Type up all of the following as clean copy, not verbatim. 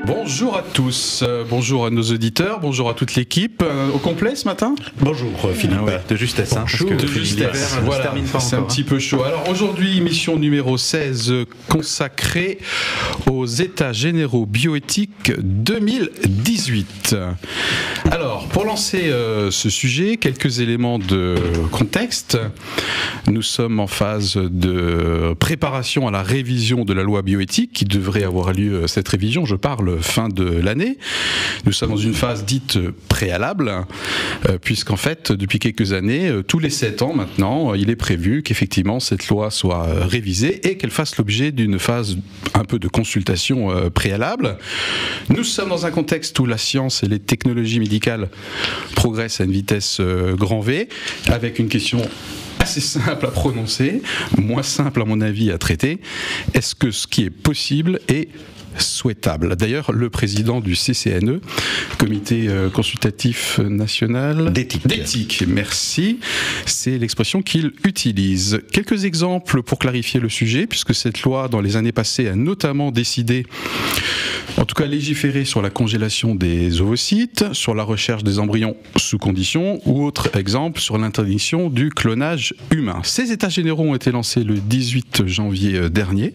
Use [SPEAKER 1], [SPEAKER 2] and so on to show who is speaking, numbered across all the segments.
[SPEAKER 1] Bonjour à tous, bonjour à nos auditeurs, bonjour à toute l'équipe. Au complet ce matin ?
[SPEAKER 2] Bonjour Philippe.
[SPEAKER 3] Ouais, de justesse.
[SPEAKER 1] Bonjour, de justesse. Voilà, c'est un petit peu chaud. Alors aujourd'hui, émission numéro 16 consacrée aux États généraux bioéthiques 2018. Alors, pour lancer ce sujet, quelques éléments de contexte. Nous sommes en phase de préparation à la révision de la loi bioéthique qui devrait avoir lieu, cette révision, je parle fin de l'année. Nous sommes dans une phase dite préalable, puisqu'en fait, depuis quelques années, tous les 7 ans maintenant, il est prévu qu'effectivement cette loi soit révisée et qu'elle fasse l'objet d'une phase un peu de consultation préalable. Nous sommes dans un contexte où la science et les technologies médicales progressent à une vitesse grand V, avec une question assez simple à prononcer, moins simple à mon avis à traiter. Est-ce que ce qui est possible est souhaitable? D'ailleurs, le président du CCNE, Comité consultatif national d'éthique, merci, c'est l'expression qu'il utilise. Quelques exemples pour clarifier le sujet, puisque cette loi, dans les années passées, a notamment décidé, en tout cas légiféré sur la congélation des ovocytes, sur la recherche des embryons sous conditions, ou autre exemple, sur l'interdiction du clonage humain. Ces états généraux ont été lancés le 18 janvier dernier.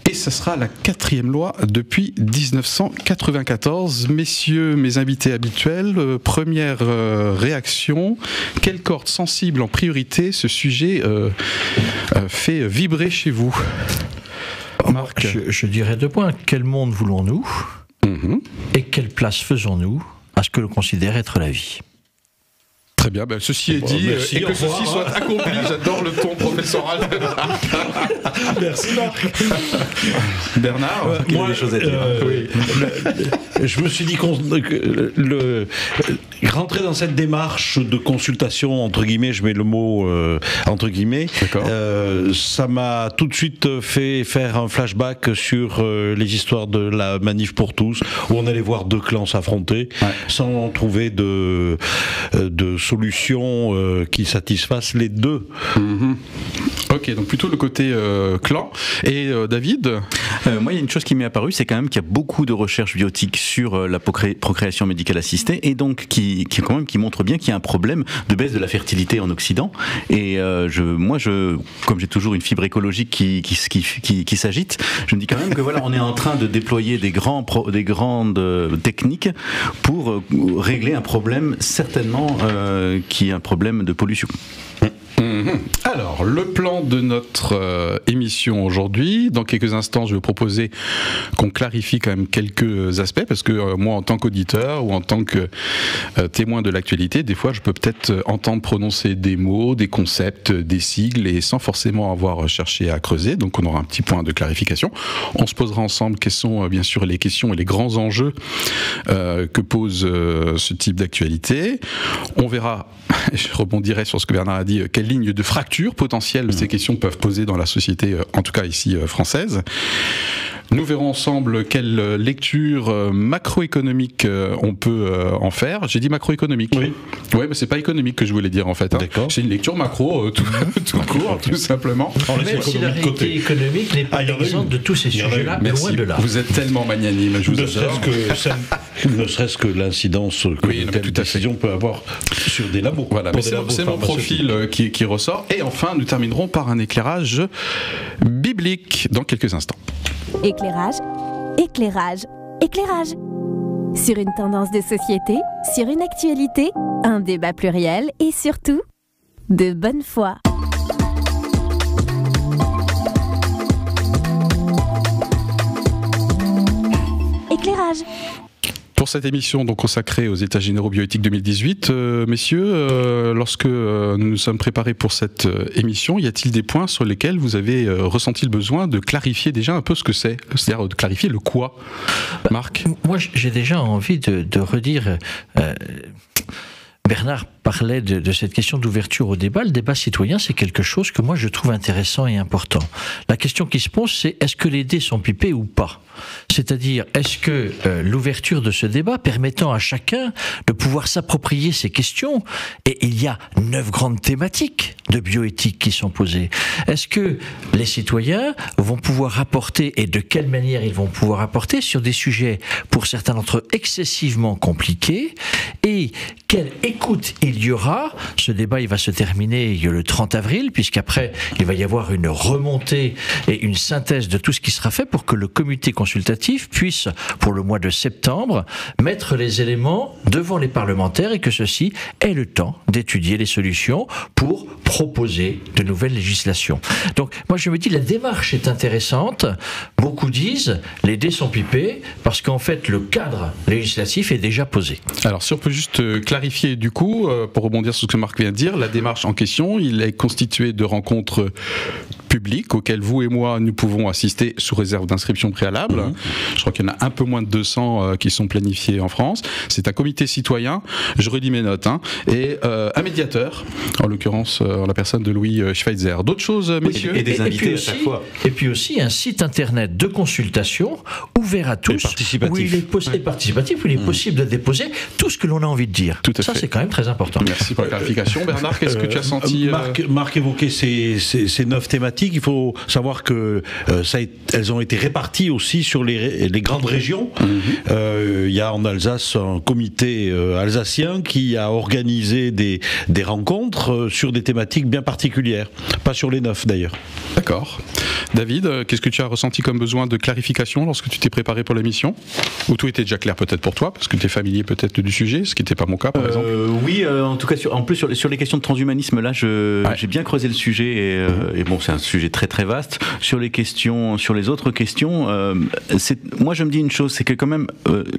[SPEAKER 1] Et ça sera la 4e loi depuis 1994. Messieurs, mes invités habituels, première réaction, quelle corde sensible en priorité ce sujet fait vibrer chez vous?
[SPEAKER 2] Marc, je dirais 2 points. Quel monde voulons-nous et quelle place faisons-nous à ce que l'on considère être la vie?
[SPEAKER 1] Très bien, ben ceci est dit, merci, et que ceci soit accompli. J'adore le ton professoral.
[SPEAKER 2] Merci Marc.
[SPEAKER 1] Bernard,
[SPEAKER 3] il y a des choses à dire.
[SPEAKER 2] Oui. Je me suis dit rentrer dans cette démarche de consultation, entre guillemets, je mets le mot entre guillemets, ça m'a tout de suite fait faire un flashback sur les histoires de la manif pour tous, où on allait voir 2 clans s'affronter, sans trouver de solutions qui satisfassent les deux.
[SPEAKER 1] Ok, donc plutôt le côté clan. Et David,
[SPEAKER 3] moi, il y a une chose qui m'est apparue, c'est quand même qu'il y a beaucoup de recherches biotiques sur la procréation médicale assistée, et donc qui montre bien qu'il y a un problème de baisse de la fertilité en Occident. Et moi, comme j'ai toujours une fibre écologique qui s'agite, je me dis quand même que voilà, on est en train de déployer des grandes techniques pour régler un problème certainement qui est un problème de pollution.
[SPEAKER 1] Alors, le plan de notre émission aujourd'hui, dans quelques instants, je vais vous proposer qu'on clarifie quand même quelques aspects, parce que moi, en tant qu'auditeur ou en tant que témoin de l'actualité, des fois, je peux peut-être entendre prononcer des mots, des concepts, des sigles, et sans forcément avoir cherché à creuser, donc on aura un petit point de clarification. On se posera ensemble quelles sont bien sûr les questions et les grands enjeux que pose ce type d'actualité. On verra, je rebondirai sur ce que Bernard a dit, quelle ligne de fracture potentielle ces questions peuvent poser dans la société, en tout cas ici française. Nous verrons ensemble quelle lecture macroéconomique on peut en faire. J'ai dit macroéconomique. Oui. Ouais, mais c'est pas économique que je voulais dire en fait. Hein. D'accord. C'est une lecture macro, tout court, tout simplement.
[SPEAKER 2] Même si la réalité économique n'est pas exempte de tous ces sujets-là, loin de là.
[SPEAKER 1] Vous êtes tellement magnanime, je vous adore.
[SPEAKER 2] Ne serait-ce que l'incidence que telle décision peut avoir sur des labos.
[SPEAKER 1] Voilà, mais c'est mon profil qui ressort. Et enfin, nous terminerons par un éclairage biblique dans quelques instants.
[SPEAKER 4] Éclairage, éclairage, éclairage. Sur une tendance de société, sur une actualité, un débat pluriel et surtout, de bonne foi. Éclairage.
[SPEAKER 1] Pour cette émission donc consacrée aux États généraux bioéthiques 2018, messieurs, lorsque nous nous sommes préparés pour cette émission, y a-t-il des points sur lesquels vous avez ressenti le besoin de clarifier déjà un peu ce que c'est, c'est-à-dire de clarifier le quoi, Marc?
[SPEAKER 2] Moi, j'ai déjà envie de redire
[SPEAKER 5] Bernard parlait de cette question d'ouverture au débat. Le débat citoyen, c'est quelque chose que moi je trouve intéressant et important. La question qui se pose, c'est est-ce que les dés sont pipés ou pas ? C'est-à-dire, est-ce que l'ouverture de ce débat permettant à chacun de pouvoir s'approprier ces questions, et il y a 9 grandes thématiques de bioéthique qui sont posées, est-ce que les citoyens vont pouvoir apporter, et de quelle manière ils vont pouvoir apporter, sur des sujets, pour certains d'entre eux, excessivement compliqués, et quelle écoute il y aura? Ce débat, il va se terminer le 30 avril, puisqu'après, il va y avoir une remontée et une synthèse de tout ce qui sera fait pour que le comité consultatif puisse, pour le mois de septembre, mettre les éléments devant les parlementaires et que ceux-ci aient le temps d'étudier les solutions pour proposer de nouvelles législations. Donc, moi, je me dis, la démarche est intéressante. Beaucoup disent, les dés sont pipés, parce qu'en fait, le cadre législatif est déjà posé.
[SPEAKER 1] Alors, si on peut juste clarifier, du coup, pour rebondir sur ce que Marc vient de dire, la démarche en question, il est constitué de rencontres publiques auxquelles vous et moi, nous pouvons assister sous réserve d'inscription préalable. Je crois qu'il y en a un peu moins de 200 qui sont planifiés en France. C'est un comité citoyen, je redis mes notes, et un médiateur, en l'occurrence en la personne de Louis Schweitzer. D'autres choses, messieurs?
[SPEAKER 3] Et des invités à chaque fois.
[SPEAKER 5] Et puis aussi un site internet de consultation ouvert à tous,
[SPEAKER 2] et participatif,
[SPEAKER 5] où il est possible de déposer tout ce que l'on a envie de dire.
[SPEAKER 1] Tout à fait.
[SPEAKER 5] Ça, c'est quand même très important.
[SPEAKER 1] Merci pour la clarification. Bernard, qu'est-ce que tu as senti?
[SPEAKER 2] Marc évoquait ces 9 thématiques. Il faut savoir que elles ont été réparties aussi sur les grandes régions. Il y a en Alsace un comité alsacien qui a organisé des rencontres sur des thématiques bien particulières. Pas sur les 9 d'ailleurs.
[SPEAKER 1] D'accord. David, qu'est-ce que tu as ressenti comme besoin de clarification lorsque tu t'es préparé pour l'émission? Ou tout était déjà clair peut-être pour toi, parce que tu es familier peut-être du sujet, ce qui n'était pas mon cas par exemple?
[SPEAKER 3] Oui, en tout cas, sur les questions de transhumanisme, là, j'ai bien creusé le sujet, et bon, c'est un sujet très très vaste. Sur les autres questions, moi je me dis une chose, c'est que quand même,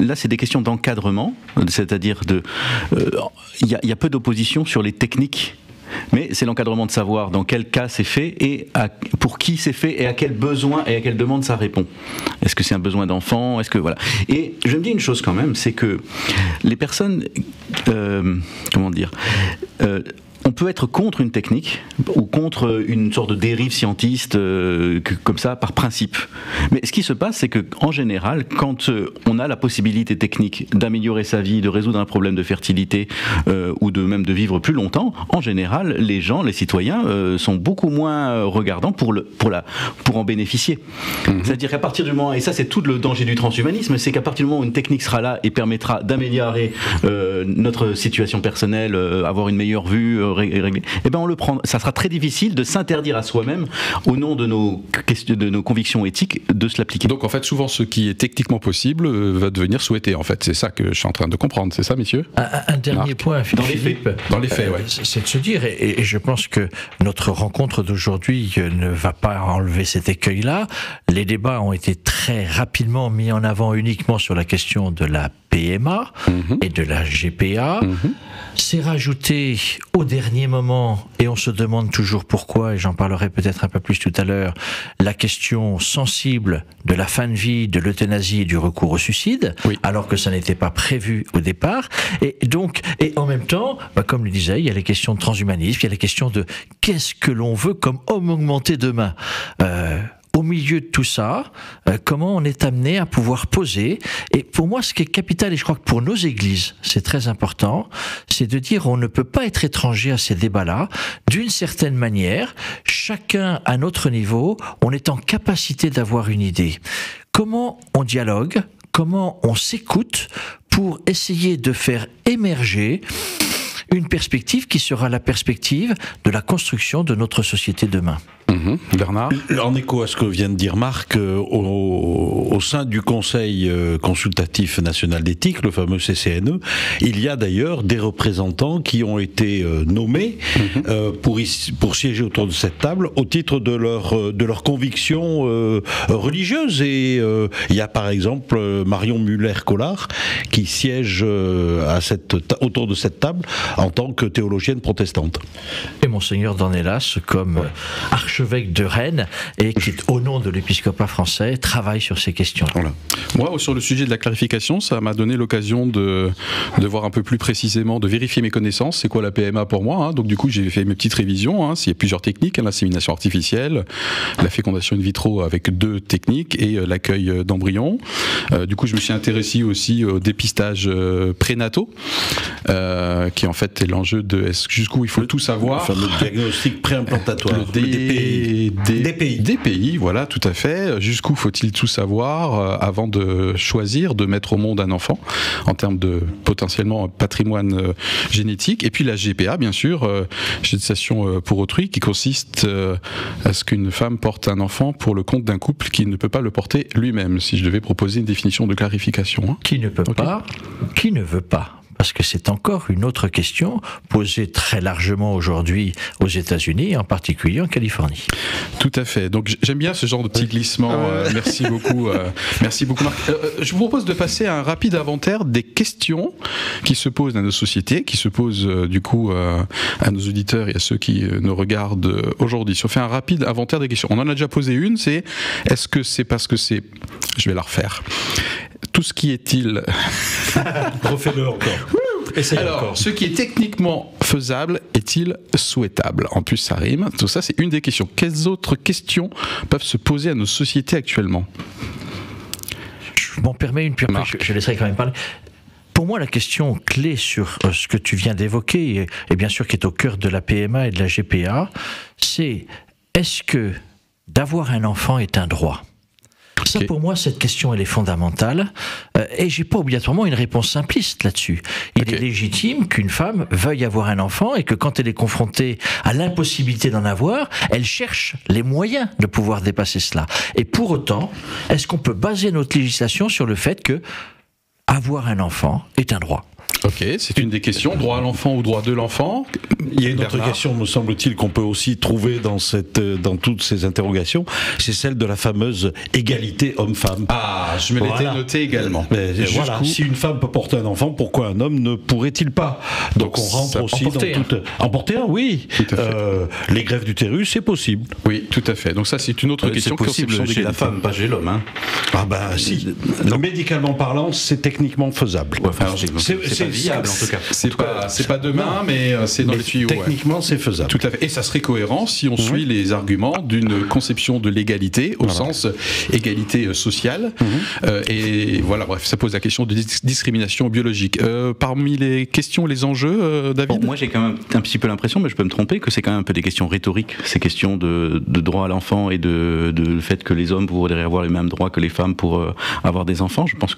[SPEAKER 3] là c'est des questions d'encadrement, c'est-à-dire il y a peu d'opposition sur les techniques. Mais c'est l'encadrement de savoir dans quel cas c'est fait et pour qui c'est fait et à quel besoin et à quelle demande ça répond. Est-ce que c'est un besoin d'enfant? Est-ce que voilà. Et je me dis une chose quand même, c'est que les personnes, on peut être contre une technique ou contre une sorte de dérive scientiste comme ça par principe. Mais ce qui se passe, c'est que en général, quand on a la possibilité technique d'améliorer sa vie, de résoudre un problème de fertilité ou même de vivre plus longtemps, en général, les citoyens sont beaucoup moins regardants pour en bénéficier. C'est-à-dire qu'à partir du moment, et ça c'est tout le danger du transhumanisme, c'est qu'à partir du moment où une technique sera là et permettra d'améliorer notre situation personnelle, avoir une meilleure vue, eh ben on le prend. Ça sera très difficile de s'interdire à soi-même, au nom de nos convictions éthiques, de se l'appliquer.
[SPEAKER 1] Donc en fait, souvent ce qui est techniquement possible va devenir souhaité. En fait, c'est ça que je suis en train de comprendre. C'est ça, messieurs?
[SPEAKER 5] Un dernier point, Philippe.
[SPEAKER 1] Dans les faits,
[SPEAKER 5] c'est de se dire, et je pense que notre rencontre d'aujourd'hui ne va pas enlever cet écueil-là. Les débats ont été très rapidement mis en avant uniquement sur la question de la PMA et de la GPA. C'est rajouté au dernier moment, et on se demande toujours pourquoi, et j'en parlerai peut-être un peu plus tout à l'heure, la question sensible de la fin de vie, de l'euthanasie et du recours au suicide, alors que ça n'était pas prévu au départ. Et en même temps, comme le disait, il y a les questions de transhumanisme, il y a les questions de qu'est-ce que l'on veut comme homme augmenté demain. Au milieu de tout ça, comment on est amené à pouvoir poser, et pour moi ce qui est capital, et je crois que pour nos églises c'est très important, c'est de dire on ne peut pas être étranger à ces débats-là. D'une certaine manière, chacun à notre niveau, on est en capacité d'avoir une idée. Comment on dialogue, comment on s'écoute pour essayer de faire émerger une perspective qui sera la perspective de la construction de notre société demain.
[SPEAKER 1] Bernard?
[SPEAKER 2] En écho à ce que vient de dire Marc, au sein du Conseil consultatif national d'éthique, le fameux CCNE, il y a d'ailleurs des représentants qui ont été nommés pour siéger autour de cette table au titre de leur conviction religieuse. Et il y a par exemple Marion Muller-Collard qui siège autour de cette table en tant que théologienne protestante.
[SPEAKER 5] Et Monseigneur Dornelas comme archevêque de Rennes et qui, au nom de l'épiscopat français, travaille sur ces questions.
[SPEAKER 1] Voilà. Moi, sur le sujet de la clarification, ça m'a donné l'occasion de voir un peu plus précisément, de vérifier mes connaissances. C'est quoi la PMA pour moi, hein. Donc du coup, j'ai fait mes petites révisions. Il y a plusieurs techniques, l'insémination artificielle, la fécondation in vitro avec 2 techniques et l'accueil d'embryons. Du coup, je me suis intéressé aussi au dépistage prénataux, qui en fait est l'enjeu de jusqu'où il faut tout savoir.
[SPEAKER 2] Le fameux diagnostic préimplantatoire.
[SPEAKER 1] Le DPI, voilà, tout à fait. Jusqu'où faut-il tout savoir avant de choisir de mettre au monde un enfant en termes de potentiellement patrimoine génétique. Et puis la GPA, bien sûr, gestation pour autrui, qui consiste à ce qu'une femme porte un enfant pour le compte d'un couple qui ne peut pas le porter lui-même, si je devais proposer une définition de clarification. Hein.
[SPEAKER 5] Qui ne peut pas, qui ne veut pas. Parce que c'est encore une autre question posée très largement aujourd'hui aux États-Unis, en particulier en Californie.
[SPEAKER 1] Tout à fait. Donc j'aime bien ce genre de petit glissement. Merci beaucoup. Merci beaucoup, Marc. Je vous propose de passer à un rapide inventaire des questions qui se posent dans nos sociétés, qui se posent du coup à nos auditeurs et à ceux qui nous regardent aujourd'hui. Si on fait un rapide inventaire des questions, on en a déjà posé une. C'est est-ce que c'est parce que c'est... Je vais la refaire. Tout ce qui est-il...
[SPEAKER 2] Refais-le encore.
[SPEAKER 1] Alors, ce qui est techniquement faisable est-il souhaitable? En plus, ça rime. Tout ça, c'est une des questions. Quelles autres questions peuvent se poser à nos sociétés actuellement?
[SPEAKER 5] Je m'en permets une, puis après, je laisserai quand même parler. Pour moi, la question clé sur ce que tu viens d'évoquer, et bien sûr qui est au cœur de la PMA et de la GPA, c'est est-ce que d'avoir un enfant est un droit? Ça, pour moi, cette question, elle est fondamentale. Et j'ai pas obligatoirement une réponse simpliste là-dessus. Il est légitime qu'une femme veuille avoir un enfant et que quand elle est confrontée à l'impossibilité d'en avoir, elle cherche les moyens de pouvoir dépasser cela. Et pour autant, est-ce qu'on peut baser notre législation sur le fait que avoir un enfant est un droit?
[SPEAKER 1] Ok, c'est une des questions. Droit à l'enfant ou droit de l'enfant?
[SPEAKER 2] Il y a une autre question, me semble-t-il, qu'on peut aussi trouver dans toutes ces interrogations, c'est celle de la fameuse égalité homme-femme.
[SPEAKER 1] Ah, je me l'étais noté également.
[SPEAKER 2] Voilà, si une femme peut porter un enfant, pourquoi un homme ne pourrait-il pas? Donc on rentre aussi dans toute... Emporter un, oui. Les greffes d'utérus, c'est possible.
[SPEAKER 1] Oui, tout à fait. Donc ça, c'est une autre question.
[SPEAKER 3] C'est possible chez la femme, pas chez l'homme. Hein.
[SPEAKER 2] Ah ben si. Médicalement parlant, c'est techniquement faisable.
[SPEAKER 3] Ouais, enfin, c'est pas viable en tout cas.
[SPEAKER 1] C'est pas demain, mais c'est dans les tuyaux.
[SPEAKER 2] Techniquement, c'est faisable.
[SPEAKER 1] Tout à fait. Et ça serait cohérent si on suit les arguments d'une conception de l'égalité au sens égalité sociale. Et voilà, bref, ça pose la question de discrimination biologique. Parmi les questions, les enjeux, David?
[SPEAKER 3] Bon, moi, j'ai quand même un petit peu l'impression, mais je peux me tromper, que c'est quand même un peu des questions rhétoriques. Ces questions de droit à l'enfant et de fait que les hommes pourraient avoir les mêmes droits que les femmes pour avoir des enfants. Je pense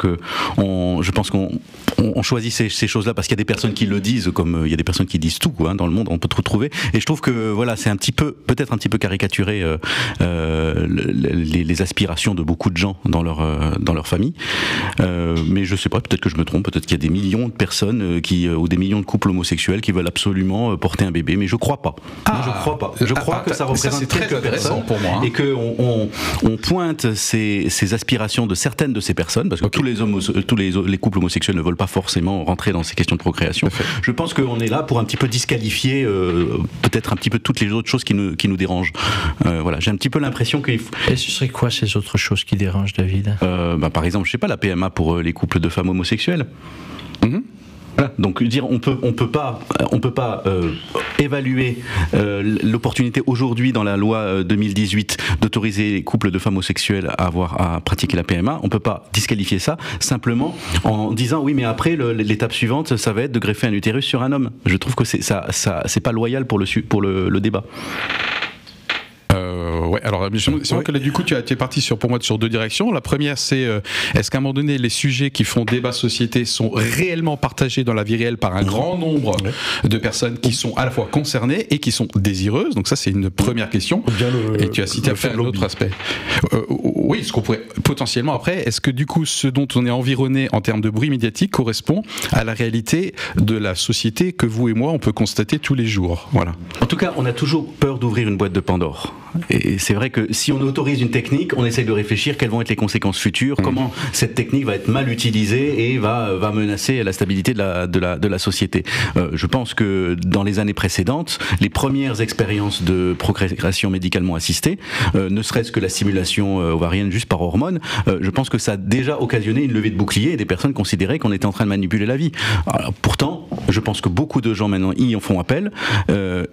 [SPEAKER 3] qu'on choisit ces choses-là parce qu'il y a des personnes qui le disent, comme il y a des personnes qui disent tout dans le monde, on peut tout retrouver. Et je trouve que voilà, c'est peut-être un petit peu caricaturé les aspirations de beaucoup de gens dans leur famille. Mais je sais pas, peut-être que je me trompe, peut-être qu'il y a des millions de personnes ou des millions de couples homosexuels qui veulent absolument porter un bébé, mais je crois pas. Je crois pas. Je crois que ça représente quelques personnes
[SPEAKER 1] pour moi,
[SPEAKER 3] et que on pointe ces aspirations de certaines de ces personnes, parce que tous les couples homosexuels ne veulent pas forcément rentrer dans ces questions de procréation. Je pense qu'on est là pour un petit peu disqualifier peut-être un petit peu toutes les autres choses qui nous dérangent. Voilà, j'ai un petit peu l'impression qu'il faut...
[SPEAKER 5] Et ce serait quoi ces autres choses qui dérangent, David?
[SPEAKER 3] Par exemple, je sais pas, la PMA pour les couples de femmes homosexuelles. Voilà. Donc dire on peut pas évaluer l'opportunité aujourd'hui dans la loi 2018 d'autoriser les couples de femmes homosexuelles à pratiquer la PMA. On peut pas disqualifier ça simplement en disant oui, mais après l'étape suivante ça va être de greffer un utérus sur un homme. Je trouve que c'est pas loyal pour le débat.
[SPEAKER 1] Ouais, alors c'est vrai que là, du coup tu es parti sur 2 directions. La première, c'est est-ce qu'à un moment donné les sujets qui font débat société sont réellement partagés dans la vie réelle par un grand nombre de personnes qui sont à la fois concernées et qui sont désireuses? Donc ça, c'est une première question. Et tu as cité après un autre aspect. Oui, ce qu'on pourrait potentiellement après, est-ce que du coup ce dont on est environné en termes de bruit médiatique correspond à la réalité de la société que vous et moi on peut constater tous les jours? Voilà.
[SPEAKER 3] En tout cas, on a toujours peur d'ouvrir une boîte de Pandore. Et c'est vrai que si on autorise une technique, on essaye de réfléchir quelles vont être les conséquences futures, comment cette technique va être mal utilisée et va menacer la stabilité de la société. Je pense que dans les années précédentes, les premières expériences de procréation médicalement assistée, ne serait-ce que la stimulation ovarienne juste par hormones, je pense que ça a déjà occasionné une levée de bouclier et des personnes considéraient qu'on était en train de manipuler la vie. Alors, pourtant, je pense que beaucoup de gens maintenant y en font appel,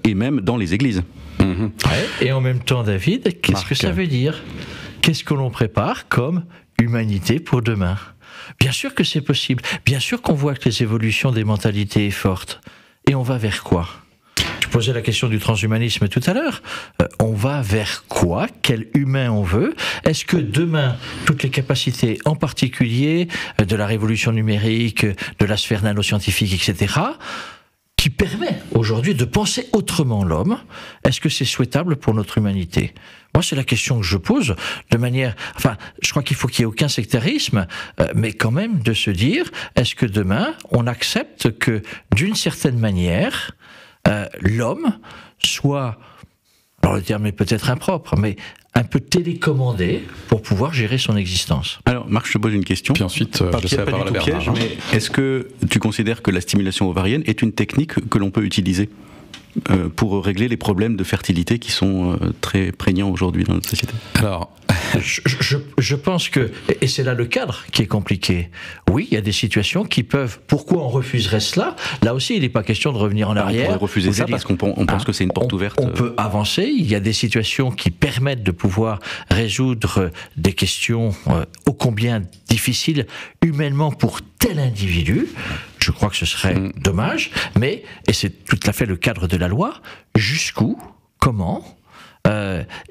[SPEAKER 3] et même dans les églises.
[SPEAKER 5] Ouais, et en même temps, David, qu'est-ce que ça veut dire? Qu'est-ce que l'on prépare comme humanité pour demain? Bien sûr que c'est possible. Bien sûr qu'on voit que les évolutions des mentalités sont fortes. Et on va vers quoi? Je posais la question du transhumanisme tout à l'heure. On va vers quoi? Quel humain on veut? Est-ce que demain, toutes les capacités, en particulier de la révolution numérique, de la sphère nanoscientifique, etc., qui permet aujourd'hui de penser autrement l'homme, est-ce que c'est souhaitable pour notre humanité? Moi, c'est la question que je pose de manière... Enfin, je crois qu'il faut qu'il n'y ait aucun sectarisme, mais quand même de se dire, est-ce que demain, on accepte que, d'une certaine manière, l'homme soit... Alors le terme est peut-être impropre, mais un peu télécommandé pour pouvoir gérer son existence.
[SPEAKER 3] Alors, Marc, je te pose une question.
[SPEAKER 1] Puis ensuite, je laisse la parole à Bernard.
[SPEAKER 3] Piège, mais est-ce que tu considères que la stimulation ovarienne est une technique que l'on peut utiliser pour régler les problèmes de fertilité qui sont très prégnants aujourd'hui dans notre société?
[SPEAKER 1] Alors,
[SPEAKER 5] je pense que, et c'est là le cadre qui est compliqué, oui, il y a des situations qui peuvent... Pourquoi on refuserait cela? Là aussi, il n'est pas question de revenir en arrière.
[SPEAKER 3] On pourrait refuser ça parce qu'on pense que c'est une porte ouverte.
[SPEAKER 5] On peut avancer, il y a des situations qui permettent de pouvoir résoudre des questions ô combien difficiles humainement pour tel individu. Je crois que ce serait dommage, mais, et c'est tout à fait le cadre de la loi, jusqu'où, comment,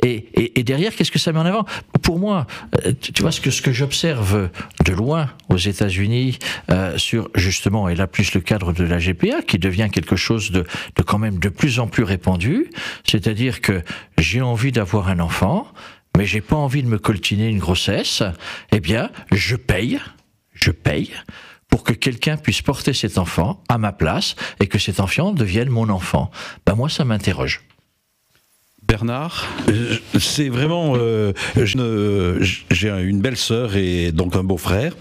[SPEAKER 5] et derrière, qu'est-ce que ça met en avant? Pour moi, tu vois, ce que j'observe de loin aux États-Unis sur, justement, et là plus le cadre de la GPA, qui devient quelque chose de quand même de plus en plus répandu, c'est-à-dire que j'ai envie d'avoir un enfant, mais j'ai pas envie de me coltiner une grossesse, eh bien, je paye, pour que quelqu'un puisse porter cet enfant à ma place et que cet enfant devienne mon enfant. Ben moi, ça m'interroge.
[SPEAKER 1] Bernard,
[SPEAKER 2] c'est vraiment... j'ai une belle-sœur et donc un beau-frère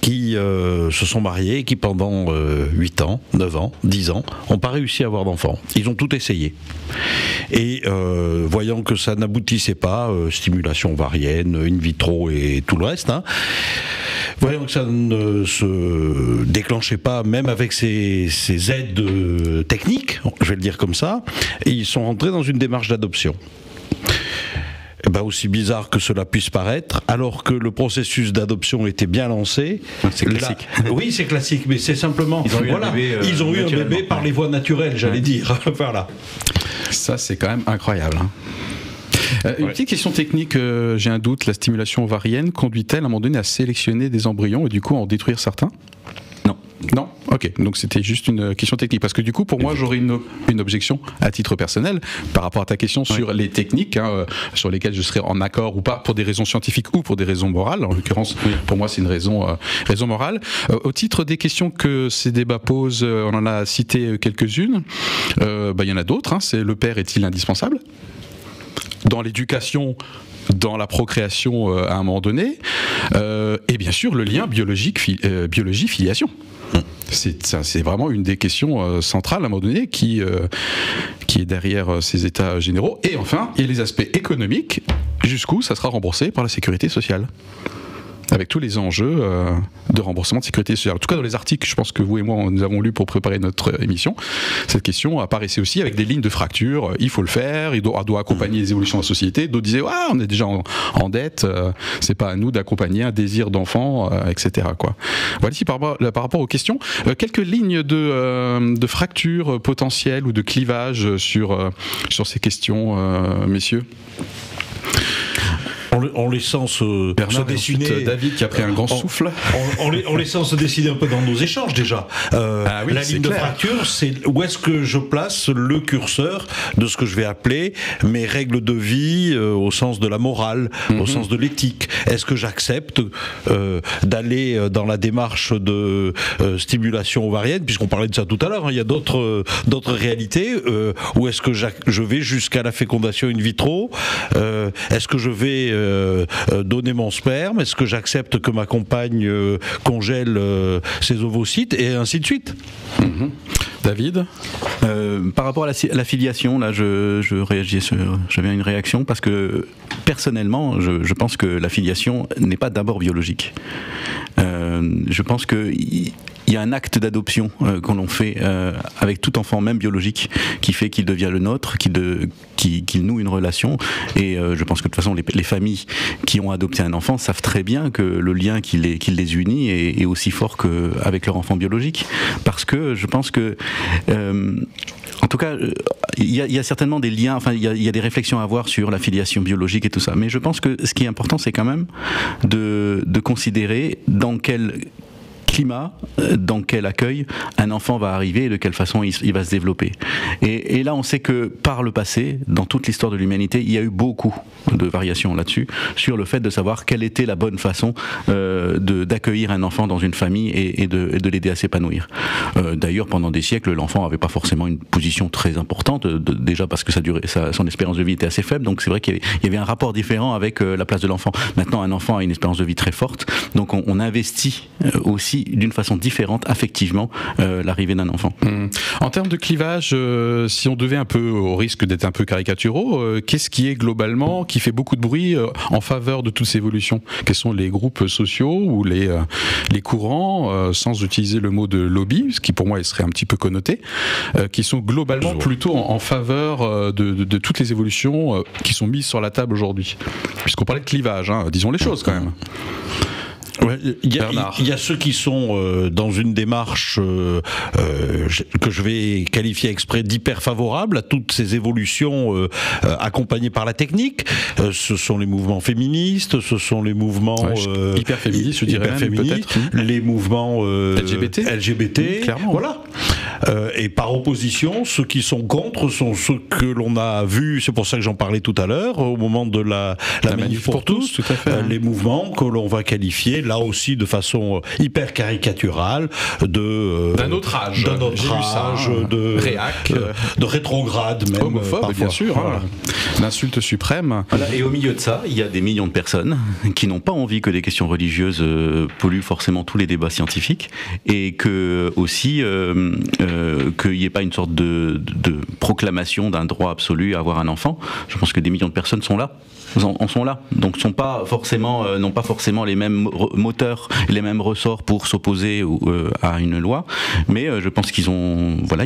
[SPEAKER 2] qui se sont mariés et qui pendant 8 ans, 9 ans, 10 ans, n'ont pas réussi à avoir d'enfants. Ils ont tout essayé. Et voyant que ça n'aboutissait pas, stimulation ovarienne, in vitro et tout le reste, voyant que ça ne se déclenchait pas, même avec ces aides techniques, je vais le dire comme ça, et ils sont rentrés dans une démarche d'adoption. Et ben aussi bizarre que cela puisse paraître, alors que le processus d'adoption était bien lancé.
[SPEAKER 3] C'est classique.
[SPEAKER 2] Oui, c'est classique, mais c'est simplement... Ils ont eu un bébé par les voies naturelles, j'allais dire. Voilà.
[SPEAKER 1] Ça, c'est quand même incroyable. Une petite question technique, j'ai un doute, la stimulation ovarienne conduit-elle à un moment donné à sélectionner des embryons et du coup à en détruire certains? Non, ok, donc c'était juste une question technique, parce que du coup pour moi j'aurais une objection à titre personnel par rapport à ta question sur les techniques sur lesquelles je serais en accord ou pas pour des raisons scientifiques ou pour des raisons morales. En l'occurrence pour moi c'est une raison morale. Au titre des questions que ces débats posent, on en a cité quelques-unes, il y en a d'autres, c'est le père est-il indispensable dans l'éducation, dans la procréation à un moment donné, et bien sûr le lien biologie-filiation. C'est vraiment une des questions centrales à un moment donné qui est derrière ces états généraux. Et enfin, il y a les aspects économiques, jusqu'où ça sera remboursé par la sécurité sociale, avec tous les enjeux de remboursement de sécurité sociale. En tout cas, dans les articles, je pense que vous et moi, nous avons lu pour préparer notre émission, cette question apparaissait aussi avec des lignes de fracture. Il faut le faire, il doit accompagner les évolutions de la société. D'autres disaient, on est déjà en dette, c'est pas à nous d'accompagner un désir d'enfant, etc. Voilà ici par rapport aux questions. Quelques lignes de fracture potentielle ou de clivage sur ces questions, messieurs.
[SPEAKER 2] en laissant se dessiner.
[SPEAKER 1] David qui a pris un grand souffle.
[SPEAKER 2] En laissant se décider un peu dans nos échanges déjà. La ligne de fracture, c'est où est-ce que je place le curseur de ce que je vais appeler mes règles de vie au sens de la morale, au sens de l'éthique. Est-ce que j'accepte d'aller dans la démarche de stimulation ovarienne, puisqu'on parlait de ça tout à l'heure, hein, il y a d'autres réalités, ou est-ce que je vais jusqu'à la fécondation in vitro, est-ce que je vais donner mon sperme, est-ce que j'accepte que ma compagne congèle ses ovocytes, et ainsi de suite.
[SPEAKER 1] David,
[SPEAKER 3] par rapport à la filiation, là, j'avais une réaction parce que personnellement, je pense que la filiation n'est pas d'abord biologique. Je pense que il y a un acte d'adoption qu'on l'on fait avec tout enfant, même biologique, qui fait qu'il devient le nôtre, qu'il noue une relation. Et je pense que de toute façon, les familles qui ont adopté un enfant savent très bien que le lien qui les unit est aussi fort qu'avec leur enfant biologique. Parce que je pense que en tout cas, il y a certainement des liens, enfin, il y a des réflexions à avoir sur la filiation biologique et tout ça. Mais je pense que ce qui est important, c'est quand même de considérer dans quel climat, dans quel accueil un enfant va arriver et de quelle façon il va se développer. Et là, on sait que par le passé, dans toute l'histoire de l'humanité, il y a eu beaucoup de variations là-dessus, sur le fait de savoir quelle était la bonne façon d'accueillir un enfant dans une famille et de l'aider à s'épanouir. D'ailleurs, pendant des siècles, l'enfant n'avait pas forcément une position très importante, déjà parce que son espérance de vie était assez faible, donc c'est vrai qu'il y avait un rapport différent avec la place de l'enfant. Maintenant, un enfant a une espérance de vie très forte, donc on investit aussi d'une façon différente, affectivement, l'arrivée d'un enfant.
[SPEAKER 1] En termes de clivage, si on devait un peu, au risque d'être un peu caricaturaux, qu'est-ce qui est globalement, qui fait beaucoup de bruit en faveur de toutes ces évolutions? Quels sont les groupes sociaux ou les courants, sans utiliser le mot de lobby, ce qui pour moi serait un petit peu connoté, qui sont globalement plutôt en faveur de toutes les évolutions qui sont mises sur la table aujourd'hui? Puisqu'on parlait de clivage, hein, disons les choses quand même.
[SPEAKER 2] Ouais, il y a ceux qui sont dans une démarche que je vais qualifier exprès d'hyper favorable à toutes ces évolutions accompagnées par la technique. Ce sont les mouvements féministes, ce sont les mouvements
[SPEAKER 1] hyper féministes, je dirais même, peut-être.
[SPEAKER 2] Les mouvements LGBT,
[SPEAKER 1] clairement.
[SPEAKER 2] Voilà. Et par opposition, ceux qui sont contre sont ceux que l'on a vus, c'est pour ça que j'en parlais tout à l'heure, au moment de la manif pour tous,
[SPEAKER 1] tout à fait,
[SPEAKER 2] les mouvements que l'on va qualifier là aussi de façon hyper caricaturale
[SPEAKER 1] d'un autre âge,
[SPEAKER 2] de
[SPEAKER 1] réac,
[SPEAKER 2] de rétrograde, même
[SPEAKER 1] homophobe,
[SPEAKER 2] parfois.
[SPEAKER 1] bien sûr,
[SPEAKER 2] voilà.
[SPEAKER 1] L'insulte suprême.
[SPEAKER 3] Voilà, et au milieu de ça, il y a des millions de personnes qui n'ont pas envie que des questions religieuses polluent forcément tous les débats scientifiques, et que aussi qu'il n'y ait pas une sorte de proclamation d'un droit absolu à avoir un enfant. Je pense que des millions de personnes sont là. En sont là, donc n'ont pas forcément les mêmes moteurs, les mêmes ressorts pour s'opposer à une loi, mais je pense qu'ils ont, voilà,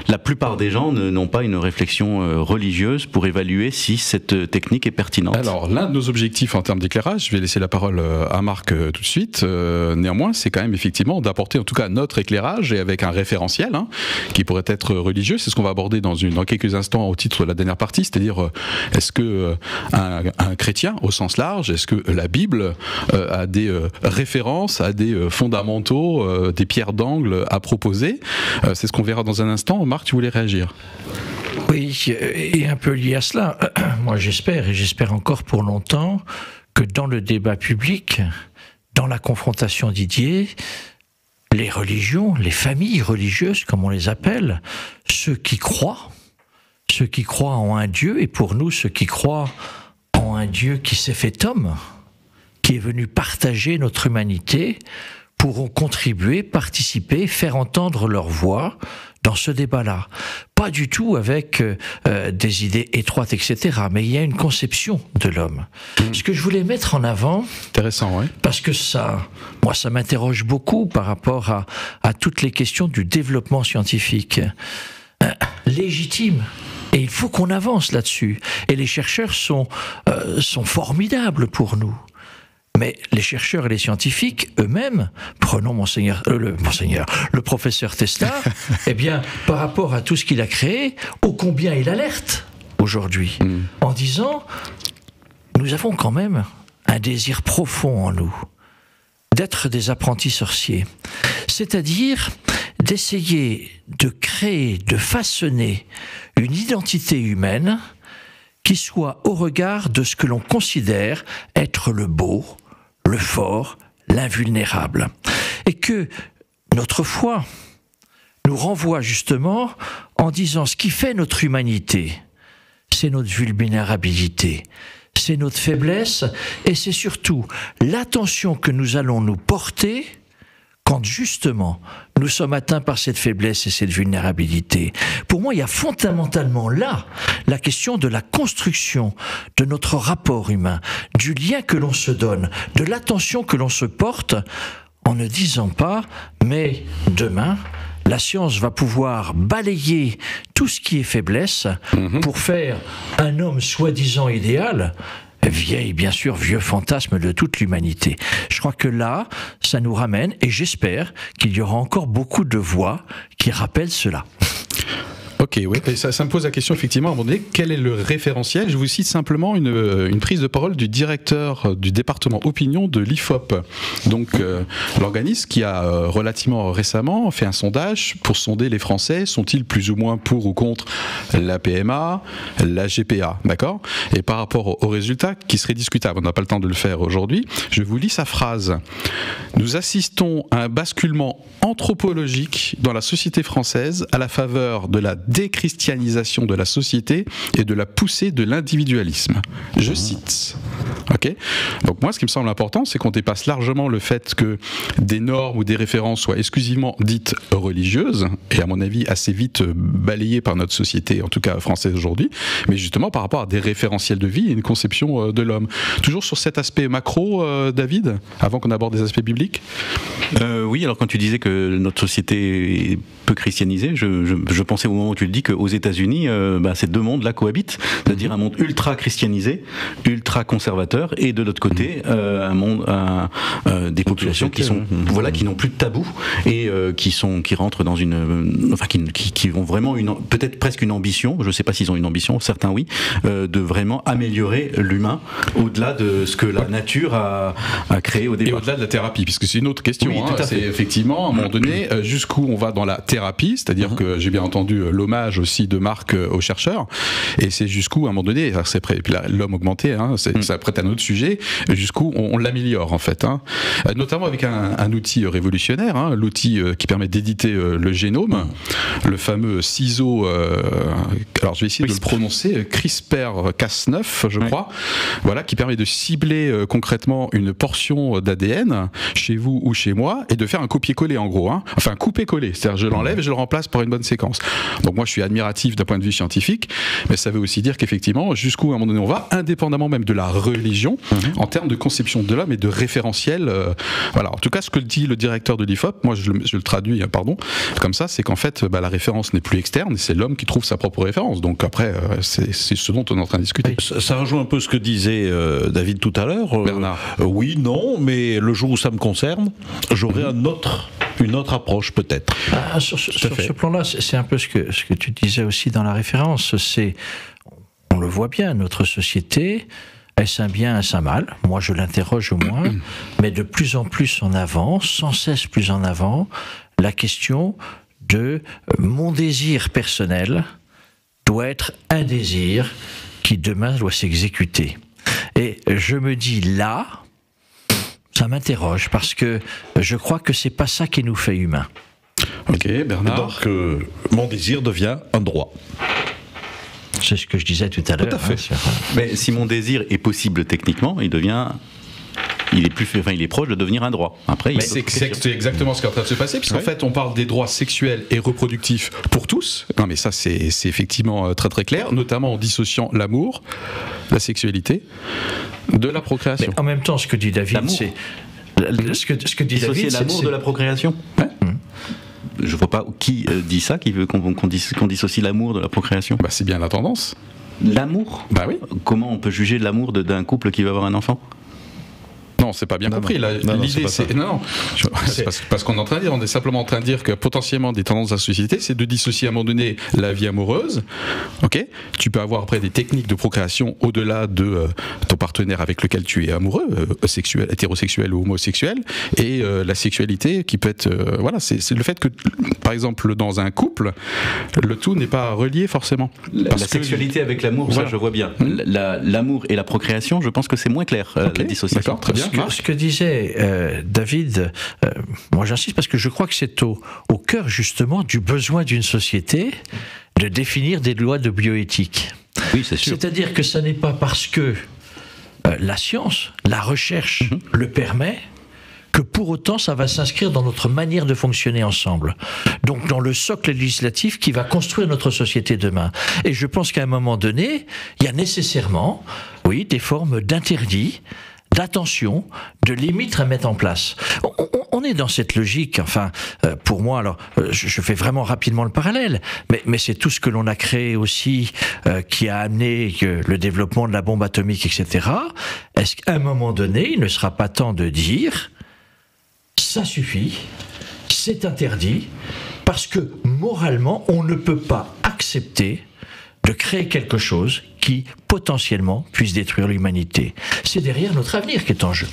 [SPEAKER 3] la plupart des gens n'ont pas une réflexion religieuse pour évaluer si cette technique est pertinente.
[SPEAKER 1] Alors l'un de nos objectifs en termes d'éclairage, je vais laisser la parole à Marc tout de suite, néanmoins c'est quand même effectivement d'apporter en tout cas notre éclairage et avec un référentiel qui pourrait être religieux. C'est ce qu'on va aborder dans quelques instants au titre de la dernière partie, c'est-à-dire est-ce que un chrétien au sens large, est-ce que la Bible a des références, a des fondamentaux, des pierres d'angle à proposer? C'est ce qu'on verra dans un instant. Marc, tu voulais réagir?
[SPEAKER 5] Oui, et un peu lié à cela, moi j'espère, et j'espère encore pour longtemps, que dans le débat public, dans la confrontation d'idées, les religions, les familles religieuses, comme on les appelle, ceux qui croient en un Dieu, et pour nous, ceux qui croient en un Dieu qui s'est fait homme, qui est venu partager notre humanité, pourront contribuer, participer, faire entendre leur voix dans ce débat-là. Pas du tout avec des idées étroites, etc., mais il y a une conception de l'homme. Ce que je voulais mettre en avant,
[SPEAKER 1] intéressant, oui.
[SPEAKER 5] Parce que ça m'interroge beaucoup par rapport à toutes les questions du développement scientifique. Légitime. Et il faut qu'on avance là-dessus. Et les chercheurs sont formidables pour nous. Mais les chercheurs et les scientifiques eux-mêmes, prenons le professeur Tesla, eh bien, par rapport à tout ce qu'il a créé, ô combien il alerte aujourd'hui, en disant... nous avons quand même un désir profond en nous d'être des apprentis sorciers, c'est-à-dire d'essayer de créer, de façonner une identité humaine qui soit au regard de ce que l'on considère être le beau, le fort, l'invulnérable. Et que notre foi nous renvoie justement en disant ce qui fait notre humanité, c'est notre vulnérabilité, c'est notre faiblesse, et c'est surtout l'attention que nous allons nous porter quand justement nous sommes atteints par cette faiblesse et cette vulnérabilité. Pour moi, il y a fondamentalement là la question de la construction de notre rapport humain, du lien que l'on se donne, de l'attention que l'on se porte, en ne disant pas « mais demain », la science va pouvoir balayer tout ce qui est faiblesse pour faire un homme soi-disant idéal, vieux fantasme de toute l'humanité. Je crois que là, ça nous ramène, et j'espère qu'il y aura encore beaucoup de voix qui rappellent cela.
[SPEAKER 1] Ok, oui. Et ça me pose la question effectivement à un moment donné, quel est le référentiel? Je vous cite simplement une prise de parole du directeur du département opinion de l'IFOP, donc l'organisme qui a relativement récemment fait un sondage pour sonder les Français, sont-ils plus ou moins pour ou contre la PMA, la GPA, d'accord? Et par rapport aux résultats qui seraient discutables, on n'a pas le temps de le faire aujourd'hui, je vous lis sa phrase. Nous assistons à un basculement anthropologique dans la société française à la faveur de la déchristianisation de la société et de la poussée de l'individualisme. Je cite. Ok ? Donc moi, ce qui me semble important, c'est qu'on dépasse largement le fait que des normes ou des références soient exclusivement dites religieuses, et à mon avis assez vite balayées par notre société, en tout cas française aujourd'hui, mais justement par rapport à des référentiels de vie et une conception de l'homme. Toujours sur cet aspect macro, David, avant qu'on aborde des aspects bibliques.
[SPEAKER 3] Oui, alors quand tu disais que notre société est peu christianisée, je pensais au moment où tu le dis qu'aux États-Unis, ces deux mondes-là cohabitent, c'est-à-dire un monde ultra christianisé, ultra conservateur, et de l'autre côté, un monde, des populations qui sont, qui n'ont plus de tabou et qui rentrent dans qui ont vraiment peut-être presque une ambition, je ne sais pas s'ils ont une ambition, certains oui, de vraiment améliorer l'humain au-delà de ce que la nature a créé au départ.
[SPEAKER 1] Et au-delà de la thérapie, puisque c'est une autre question.
[SPEAKER 3] Oui, tout à fait.
[SPEAKER 1] C'est effectivement, à un moment donné, jusqu'où on va dans la thérapie, c'est-à-dire que j'ai bien entendu l'hommage aussi de Marc aux chercheurs, et c'est jusqu'ù, à un moment donné, et puis l'homme augmenté, ça prête à un autre sujet, jusqu'où on l'améliore en fait, notamment avec un outil révolutionnaire, l'outil qui permet d'éditer le génome, le fameux ciseau, alors je vais essayer de le prononcer, CRISPR-Cas9, je crois, voilà, qui permet de cibler concrètement une portion d'ADN chez vous ou chez moi, et de faire un copier-coller en gros, enfin couper-coller, c'est-à-dire je l'enlève et je le remplace par une bonne séquence. Donc moi je suis admiratif d'un point de vue scientifique, mais ça veut aussi dire qu'effectivement jusqu'où à un moment donné on va, indépendamment même de la religion, en termes de conception de l'homme et de référentiel. Voilà, en tout cas ce que dit le directeur de l'IFOP, moi je le traduis, comme ça, c'est qu'en fait la référence n'est plus externe, c'est l'homme qui trouve sa propre référence. Donc après c'est ce dont on est en train de discuter.
[SPEAKER 2] Ça rejoint un peu ce que disait David tout à l'heure.
[SPEAKER 1] Bernard.
[SPEAKER 2] Oui, non, mais le jour où ça me concerne, j'aurai une autre approche peut-être.
[SPEAKER 5] Sur ce plan-là, c'est un peu ce que tu disais aussi dans la référence. On le voit bien, notre société, est-ce un bien, est-ce un mal? Moi, je l'interroge au moins, mais de plus en plus en avant, sans cesse plus en avant, la question de mon désir personnel doit être un désir qui demain doit s'exécuter. Et je me dis là, ça m'interroge parce que je crois que c'est pas ça qui nous fait humains.
[SPEAKER 1] Ok, Bernard.
[SPEAKER 2] Donc, mon désir devient un droit.
[SPEAKER 5] C'est ce que je disais tout à l'heure.
[SPEAKER 1] Tout à fait.
[SPEAKER 3] Mais si mon désir est possible techniquement, il est proche de devenir un droit. Après,
[SPEAKER 1] c'est exactement ce qui est en train de se passer, puisqu'en fait, on parle des droits sexuels et reproductifs pour tous. Non, mais ça, c'est effectivement très très clair, notamment en dissociant l'amour, la sexualité, de la procréation.
[SPEAKER 5] Mais en même temps, ce que dit David,
[SPEAKER 3] l'amour.
[SPEAKER 5] c'est ce que dit
[SPEAKER 3] dissocier
[SPEAKER 5] David,
[SPEAKER 3] l'amour de la procréation. Je vois pas qui dit ça, qui veut qu'on dissocie l'amour de la procréation.
[SPEAKER 1] C'est bien la tendance.
[SPEAKER 3] L'amour ?
[SPEAKER 1] Bah oui.
[SPEAKER 3] Comment on peut juger l'amour d'un couple qui va avoir un enfant ?
[SPEAKER 1] Non, c'est pas bien compris. L'idée, c'est parce qu'on est en train de dire, on est simplement en train de dire que potentiellement des tendances de la société, c'est de dissocier à un moment donné la vie amoureuse. Ok, tu peux avoir après des techniques de procréation au-delà de ton partenaire avec lequel tu es amoureux, sexuel, hétérosexuel ou homosexuel, et la sexualité qui peut être, voilà, c'est le fait que, par exemple, dans un couple, le tout n'est pas relié forcément.
[SPEAKER 3] La sexualité avec l'amour, voilà. Ça je vois bien. L'amour et la procréation, je pense que c'est moins clair, la dissociation.
[SPEAKER 1] D'accord, très bien.
[SPEAKER 5] Ce que disait David, moi j'insiste parce que je crois que c'est au cœur justement du besoin d'une société de définir des lois de bioéthique.
[SPEAKER 3] Oui, c'est sûr.
[SPEAKER 5] C'est-à-dire que ce n'est pas parce que la science, la recherche le permet que pour autant ça va s'inscrire dans notre manière de fonctionner ensemble. Donc dans le socle législatif qui va construire notre société demain. Et je pense qu'à un moment donné, il y a nécessairement, oui, des formes d'interdits, d'attention, de limites à mettre en place. On est dans cette logique, enfin, pour moi, alors, je fais vraiment rapidement le parallèle, mais c'est tout ce que l'on a créé aussi, qui a amené le développement de la bombe atomique, etc. Est-ce qu'à un moment donné, il ne sera pas temps de dire, ça suffit, c'est interdit, parce que moralement, on ne peut pas accepter de créer quelque chose qui, potentiellement, puisse détruire l'humanité. C'est derrière notre avenir qui est en jeu.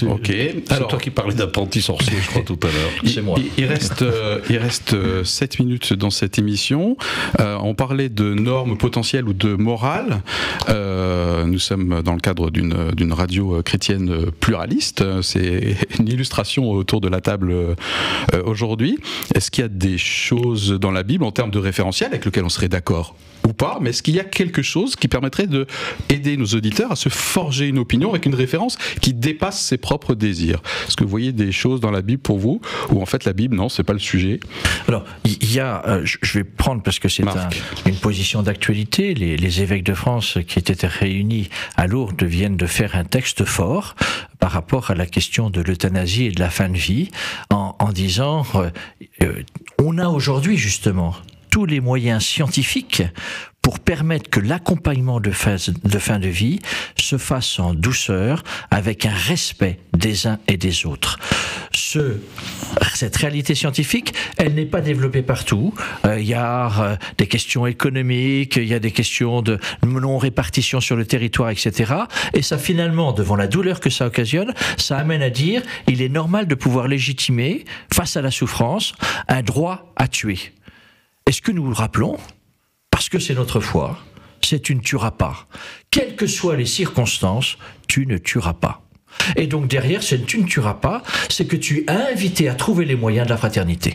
[SPEAKER 2] Ok. C'est toi qui parlais d'apprenti sorcier, je crois, tout à l'heure.
[SPEAKER 5] C'est moi.
[SPEAKER 1] Il reste 7 minutes dans cette émission. On parlait de normes potentielles ou de morale. Nous sommes dans le cadre d'une radio chrétienne pluraliste. C'est une illustration autour de la table aujourd'hui. Est-ce qu'il y a des choses dans la Bible en termes de référentiel avec lesquelles on serait d'accord ou pas, mais est-ce qu'il y a quelque chose qui permettrait d'aider nos auditeurs à se forger une opinion avec une référence qui dépasse ses propres désirs? Est-ce que vous voyez des choses dans la Bible pour vous, ou en fait la Bible, non, c'est pas le sujet?
[SPEAKER 5] Alors, il y a, je vais prendre parce que c'est une position d'actualité, les évêques de France qui étaient réunis à Lourdes viennent de faire un texte fort par rapport à la question de l'euthanasie et de la fin de vie, en disant, on a aujourd'hui justement tous les moyens scientifiques pour permettre que l'accompagnement de fin de vie se fasse en douceur, avec un respect des uns et des autres. Cette réalité scientifique, elle n'est pas développée partout. Il y a des questions économiques, il y a des questions de non-répartition sur le territoire, etc. Et ça, finalement, devant la douleur que ça occasionne, ça amène à dire il est normal de pouvoir légitimer, face à la souffrance, un droit à tuer. Est-ce que nous le rappelons? Parce que c'est notre foi, c'est tu ne tueras pas. Quelles que soient les circonstances, tu ne tueras pas. Et donc derrière, c'est tu ne tueras pas, c'est que tu as invité à trouver les moyens de la fraternité.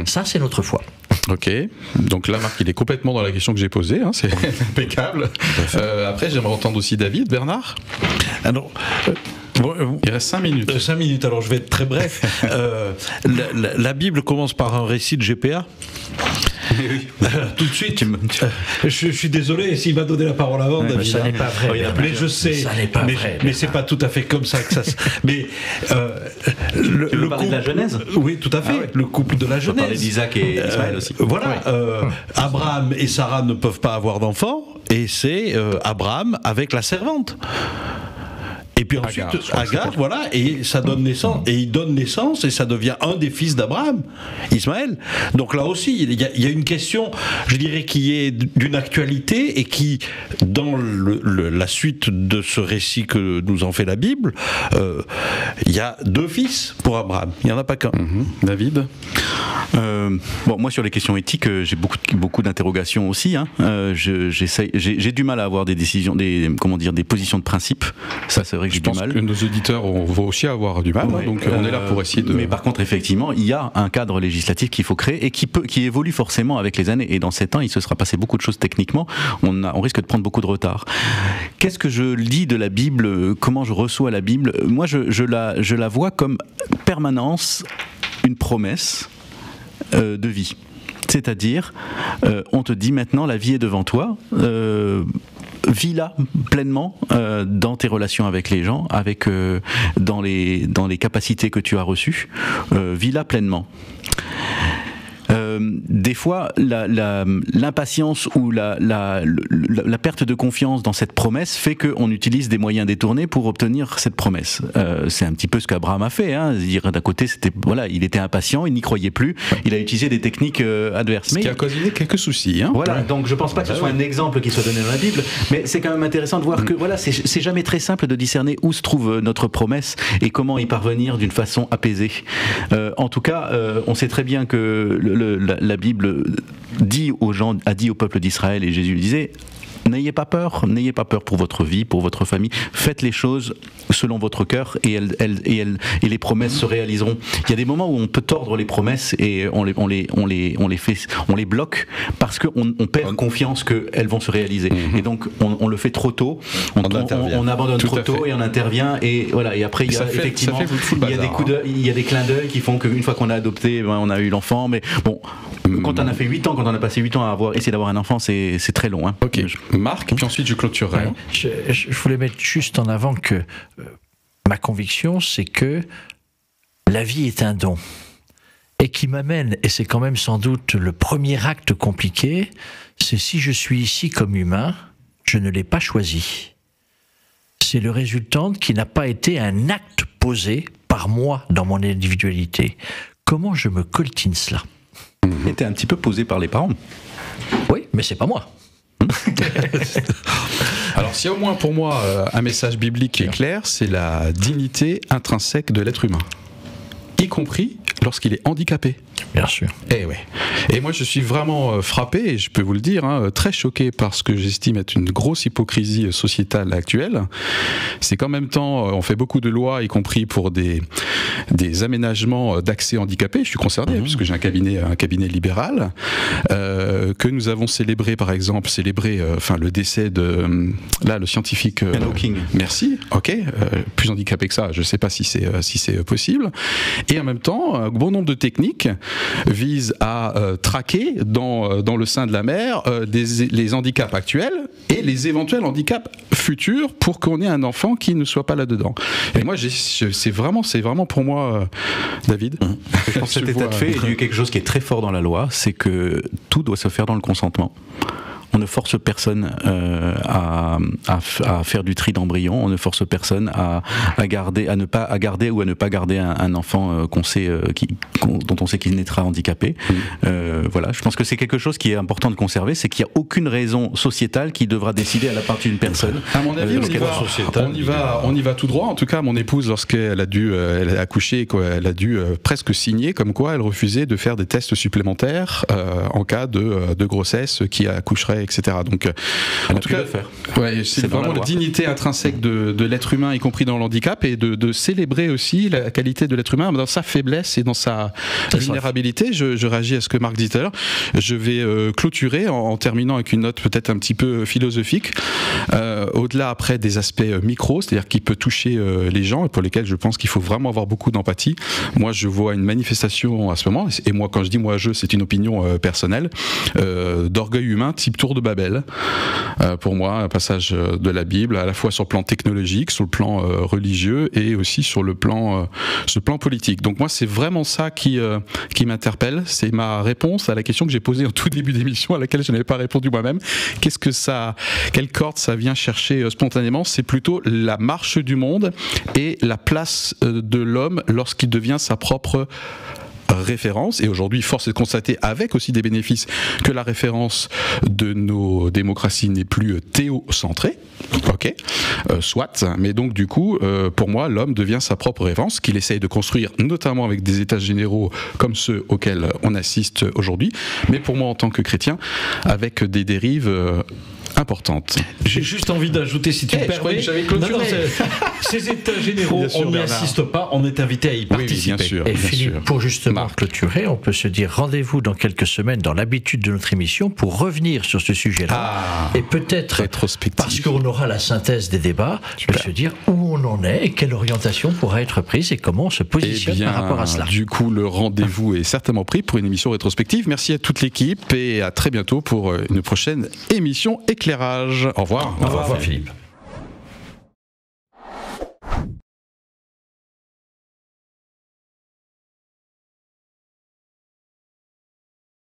[SPEAKER 5] Ça, c'est notre foi.
[SPEAKER 1] Ok, donc là, Marc, il est complètement dans la question que j'ai posée, hein, c'est impeccable. Après, j'aimerais entendre aussi David, Bernard.
[SPEAKER 2] Alors,
[SPEAKER 1] il reste 5 minutes.
[SPEAKER 2] 5 minutes, alors je vais être très bref. La Bible commence par un récit de GPA.
[SPEAKER 1] Oui.
[SPEAKER 2] Tout de suite, je suis désolé s'il m'a donné la parole avant, David.
[SPEAKER 5] Mais ça n'est pas vrai.
[SPEAKER 2] Mais je sais,
[SPEAKER 5] ça n'est pas vrai.
[SPEAKER 2] Mais c'est pas tout à fait comme ça que ça se... Mais
[SPEAKER 3] tu veux parler de la Genèse?
[SPEAKER 2] Oui, tout à fait.
[SPEAKER 3] Ouais.
[SPEAKER 2] Le couple de la Genèse.
[SPEAKER 3] On peut parler d'Isaac et Ismaël aussi.
[SPEAKER 2] Voilà. Abraham et Sarah ne peuvent pas avoir d'enfants, et c'est Abraham avec la servante. Et puis ensuite, Agar, voilà, et ça donne naissance, et il donne naissance, et ça devient un des fils d'Abraham, Ismaël. Donc là aussi, il y a une question, je dirais, qui est d'une actualité, et qui, dans la suite de ce récit que nous en fait la Bible, il y a 2 fils pour Abraham, il n'y en a pas qu'un.
[SPEAKER 1] David?
[SPEAKER 3] Bon, moi sur les questions éthiques, j'ai beaucoup d'interrogations aussi. Hein. J'ai du mal à avoir des décisions, des positions de principe. Ça, c'est vrai que j'ai du mal. Je pense
[SPEAKER 1] que nos auditeurs vont aussi avoir du mal.
[SPEAKER 3] Ouais,
[SPEAKER 1] donc on est là pour essayer de.
[SPEAKER 3] Mais par contre, effectivement, il y a un cadre législatif qu'il faut créer et qui évolue forcément avec les années. Et dans 7 ans, il se sera passé beaucoup de choses techniquement. On risque de prendre beaucoup de retard. Qu'est-ce que je lis de la Bible? Comment je reçois la Bible? Moi, je la vois comme permanence, une promesse de vie. C'est-à-dire, on te dit maintenant, la vie est devant toi, vis-la pleinement dans tes relations avec les gens, dans les capacités que tu as reçues, vis-la pleinement. des fois, l'impatience ou la perte de confiance dans cette promesse fait qu'on utilise des moyens détournés pour obtenir cette promesse. C'est un petit peu ce qu'Abraham a fait. D'un côté, il était impatient, il n'y croyait plus, il a utilisé des techniques adverses.
[SPEAKER 1] Ce qui a causé quelques soucis.
[SPEAKER 3] Voilà, donc je pense pas que ce soit un exemple qui soit donné dans la Bible, mais c'est quand même intéressant de voir que c'est jamais très simple de discerner où se trouve notre promesse et comment y parvenir d'une façon apaisée. En tout cas, on sait très bien que la Bible a dit au peuple d'Israël, et Jésus le disait: n'ayez pas peur pour votre vie, pour votre famille. Faites les choses selon votre cœur et les promesses se réaliseront. Il y a des moments où on peut tordre les promesses et on les bloque parce qu'on perd confiance qu'elles vont se réaliser. Et donc on le fait trop tôt, on abandonne trop tôt et on intervient et voilà. Et après il y a effectivement il y a des clins d'œil qui font qu'une fois qu'on a adopté, on a eu l'enfant. Mais bon, quand on a fait 8 ans, quand on a passé 8 ans à essayer d'avoir un enfant, c'est très long.
[SPEAKER 1] Ok. Marc, puis ensuite je clôturerai.
[SPEAKER 5] Je voulais mettre juste en avant que ma conviction, c'est que la vie est un don. Et qui m'amène, et c'est quand même sans doute le premier acte compliqué, c'est si je suis ici comme humain, je ne l'ai pas choisi. C'est le résultant qui n'a pas été un acte posé par moi dans mon individualité. Comment je me coltine cela ?
[SPEAKER 3] Était un petit peu posé par les parents.
[SPEAKER 5] Oui, mais c'est pas moi.
[SPEAKER 1] Alors s'il y a au moins pour moi un message biblique qui est clair, c'est la dignité intrinsèque de l'être humain, y compris lorsqu'il est handicapé.
[SPEAKER 5] Bien sûr.
[SPEAKER 1] Et moi je suis vraiment frappé, et je peux vous le dire, très choqué par ce que j'estime être une grosse hypocrisie sociétale actuelle. C'est qu'en même temps on fait beaucoup de lois, y compris pour des aménagements d'accès handicapés. Je suis concerné puisque j'ai un cabinet libéral, que nous avons célébré par exemple le décès de le scientifique
[SPEAKER 3] Hawking.
[SPEAKER 1] Merci. Plus handicapé que ça, je ne sais pas si c'est possible. Et en même temps, un bon nombre de techniques visent à traquer dans le sein de la mère les handicaps actuels et les éventuels handicaps futurs pour qu'on ait un enfant qui ne soit pas là-dedans. Et moi, c'est vraiment pour moi, David.
[SPEAKER 3] Je pense que cet état de fait, il y a eu quelque chose qui est très fort dans la loi, c'est que tout doit se faire dans le consentement. On ne force personne à faire du tri d'embryon. On ne force personne à garder ou à ne pas garder un enfant dont on sait qu'il naîtra handicapé. Voilà, je pense que c'est quelque chose qui est important de conserver, c'est qu'il n'y a aucune raison sociétale qui devra décider à la part d'une personne.
[SPEAKER 1] À mon avis, on y va tout droit. En tout cas, mon épouse, lorsqu'elle a accouché, elle a dû presque signer comme quoi elle refusait de faire des tests supplémentaires en cas de grossesse qui accoucherait, etc. Donc, en tout cas, c'est vraiment la dignité intrinsèque de l'être humain, y compris dans le handicap, et de célébrer aussi la qualité de l'être humain dans sa faiblesse et dans sa vulnérabilité. Je réagis à ce que Marc dit tout à l'heure. Je vais clôturer en terminant avec une note peut-être un petit peu philosophique. Au-delà après des aspects micro, c'est-à-dire qui peut toucher les gens et pour lesquels je pense qu'il faut vraiment avoir beaucoup d'empathie. Moi, je vois une manifestation à ce moment, et moi, quand je dis c'est une opinion personnelle, d'orgueil humain type Tour de Babel. Pour moi, un passage de la Bible, à la fois sur le plan technologique, sur le plan religieux et aussi sur le plan politique. Donc moi, c'est vraiment ça qui m'interpelle. C'est ma réponse à la question que j'ai posée en tout début d'émission, à laquelle je n'avais pas répondu moi-même. Quelle corde ça vient chercher spontanément? C'est plutôt la marche du monde et la place de l'homme lorsqu'il devient sa propre référence. Et aujourd'hui, force est de constater, avec aussi des bénéfices, que la référence de nos démocraties n'est plus théocentrée. Soit. Mais donc, du coup, pour moi, l'homme devient sa propre référence, qu'il essaye de construire, notamment avec des états généraux comme ceux auxquels on assiste aujourd'hui. Mais pour moi, en tant que chrétien, avec des dérives importante.
[SPEAKER 2] J'ai juste envie d'ajouter, si tu me permets, ces états généraux, on n'y assiste pas, on est invité à y participer.
[SPEAKER 1] Oui, bien sûr,
[SPEAKER 5] et Philippe, pour justement clôturer, on peut se dire rendez-vous dans quelques semaines dans l'habitude de notre émission pour revenir sur ce sujet-là. Et peut-être, parce qu'on aura la synthèse des débats, de se dire où on en est et quelle orientation pourra être prise et comment on se positionne par rapport à cela.
[SPEAKER 1] Du coup, le rendez-vous est certainement pris pour une émission rétrospective. Merci à toute l'équipe et à très bientôt pour une prochaine émission éclairage. Au revoir.
[SPEAKER 5] Au revoir Philippe.